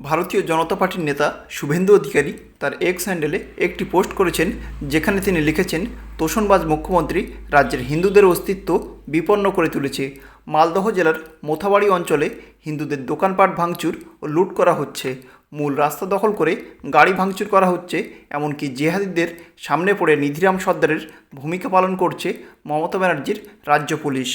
ভারতীয় জনতা পার্টির নেতা শুভেন্দু অধিকারী তার এক্স হ্যান্ডেলে একটি পোস্ট করেছেন, যেখানে তিনি লিখেছেন, তোষণবাজ মুখ্যমন্ত্রী রাজ্যের হিন্দুদের অস্তিত্ব বিপন্ন করে তুলেছে। মালদহ জেলার মোথাবাড়ি অঞ্চলে হিন্দুদের দোকানপাট ভাঙচুর ও লুট করা হচ্ছে, মূল রাস্তা দখল করে গাড়ি ভাঙচুর করা হচ্ছে, এমনকি জেহাদিদের সামনে পড়ে নিধিরাম সর্দারের ভূমিকা পালন করছে মমতা ব্যানার্জির রাজ্য পুলিশ।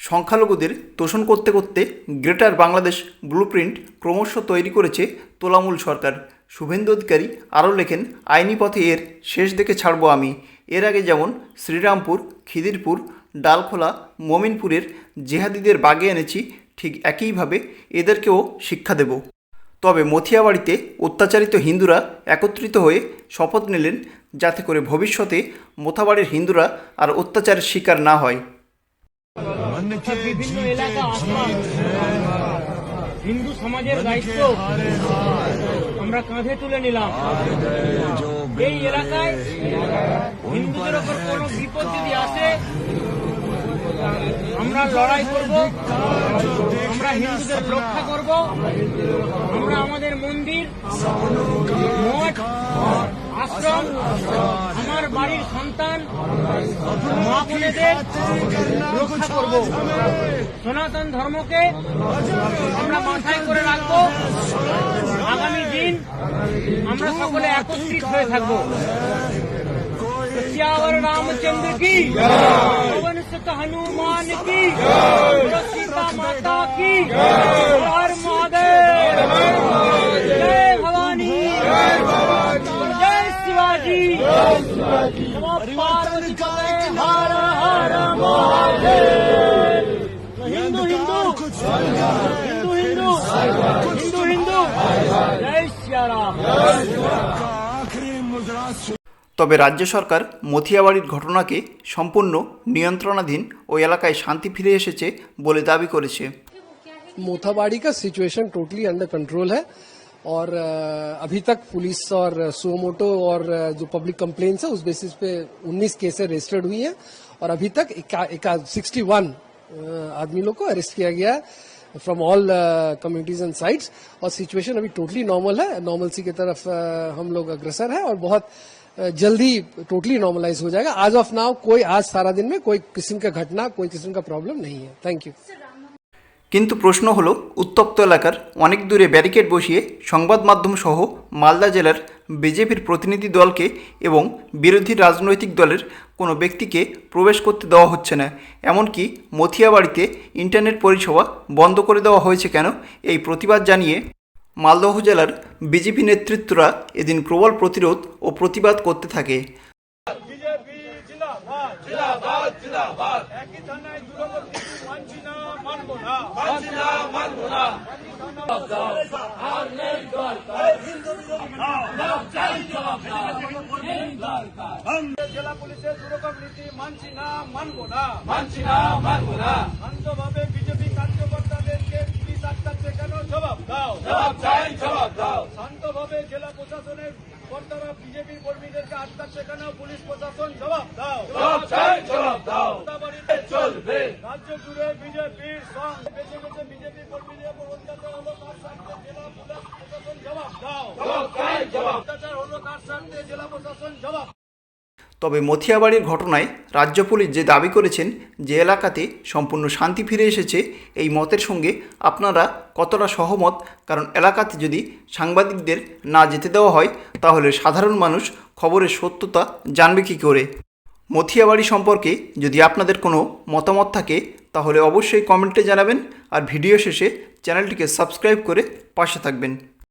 সংখ্যালঘুদের তোষণ করতে করতে গ্রেটার বাংলাদেশ ব্লুপ্রিন্ট ক্রমশ তৈরি করেছে তোলামূল সরকার। শুভেন্দু অধিকারী আরও লেখেন, আইনি পথে এর শেষ দেখে ছাড়ব আমি। এর আগে যেমন শ্রীরামপুর, খিদিরপুর, ডালখোলা, মমিনপুরের জেহাদিদের বাগে এনেছি, ঠিক একইভাবে এদেরকেও শিক্ষা দেব। তবে মথিয়াবাড়িতে অত্যাচারিত হিন্দুরা একত্রিত হয়ে শপথ নিলেন, যাতে করে ভবিষ্যতে মোথাবাড়ির হিন্দুরা আর অত্যাচারের শিকার না হয়। বিভিন্ন এলাকা আসলাম, হিন্দু সমাজের দায়িত্ব আমরা কাঁধে তুলে নিলাম। এই এলাকায় হিন্দুদের ওপর কোনো বিপদ যদি আসে আমরা লড়াই করব, আমরা হিন্দুদের রক্ষা করব। আমরা আমাদের মন্দির, মঠ, আশ্রম, আমার বাড়ির সন্তান, মা বোনেদের রক্ষা করব। সনাতন ধর্মকে আমরা মাথায় করে রাখবো। আগামী দিন আমরা সকলে একত্রিত হয়ে থাকবো। सियावर रामचंद्र की, पवन सुत हनुमान की, सीता माता की, हर महादेव, जय भवानी, जय शिवाजी, पार्वती पते हर हर महादेव। हिंदू हिंदू हिंदू हिंदू हिंदू हिंदू, जय श्री राम। তবে রাজ্য সরকার মথিয়াবাড়ির ঘটনাকে সম্পূর্ণ নিয়ন্ত্রণাধীন ও এলাকায় শান্তি ফিরে এসেছে বলে দাবি করেছে। मोथाबाड़ी का सिचुएशन टोटली अंडर कंट्रोल है और अभी तक पुलिस और सुमोटो और जो पब्लिक कंप्लेंट्स है उस बेसिस पे 19 केसें रजिस्टर्ड हुई हैं और अभी तक 61 आदमी लोग को अरेस्ट किया गया है from all communities and sites. और सिचुएशन अभी टोटली नॉर्मल है, नॉर्मलसी की तरफ हम लोग अग्रसर है और बहुत जल्दी टोटली नॉर्मलाइज हो जाएगा। आज ऑफ नाउ कोई आज सारा दिन में कोई किस्म का घटना, कोई किस्म का प्रॉब्लम नहीं है। Thank you. কিন্তু প্রশ্ন হলো, উত্তপ্ত এলাকার অনেক দূরে ব্যারিকেড বসিয়ে সংবাদ মাধ্যম সহ মালদা জেলার বিজেপির প্রতিনিধি দলকে এবং বিরোধী রাজনৈতিক দলের কোনো ব্যক্তিকে প্রবেশ করতে দেওয়া হচ্ছে না। এমনকি মথিয়াবাড়িতে ইন্টারনেট পরিষেবা বন্ধ করে দেওয়া হয়েছে কেন, এই প্রতিবাদ জানিয়ে মালদহ জেলার বিজেপি নেতৃত্বরা এদিন প্রবল প্রতিরোধ ও প্রতিবাদ করতে থাকে। জেলা পুলিশের দুরকম নীতি মানছি না, মানবো না, মানছি না, মানবো না। শান্তভাবে বিজেপি কার্যকর্তাদেরকে পুলিশ আটকাচ্ছে কেন, জবাব দাও, জবাব চাই, জবাব দাও। শান্তভাবে জেলা প্রশাসনের কর্তারা বিজেপি কর্মীদেরকে আটকাচ্ছে কেন, পুলিশ প্রশাসন জবাব দাও, জবাব চাই, জবাব দাও। চলবে রাজ্য জুড়ে বিজেপির সং বেছে বেছে বিজেপি কর্মীদের উপর অত্যাচার হলো, তার স্বার্থে জেলা পুলিশ প্রশাসন জবাব দাও, জবাব চাই, জবাব। অত্যাচার হলো তার স্বার্থে জেলা প্রশাসন জবাব। তবে মথিয়াবাড়ির ঘটনায় রাজ্য পুলিশ যে দাবি করেছেন যে এলাকাতে সম্পূর্ণ শান্তি ফিরে এসেছে, এই মতের সঙ্গে আপনারা কতটা সহমত? কারণ এলাকাতে যদি সাংবাদিকদের না যেতে দেওয়া হয়, তাহলে সাধারণ মানুষ খবরের সত্যতা জানবে কী করে? মথিয়াবাড়ি সম্পর্কে যদি আপনাদের কোনো মতামত থাকে, তাহলে অবশ্যই কমেন্টে জানাবেন আর ভিডিও শেষে চ্যানেলটিকে সাবস্ক্রাইব করে পাশে থাকবেন।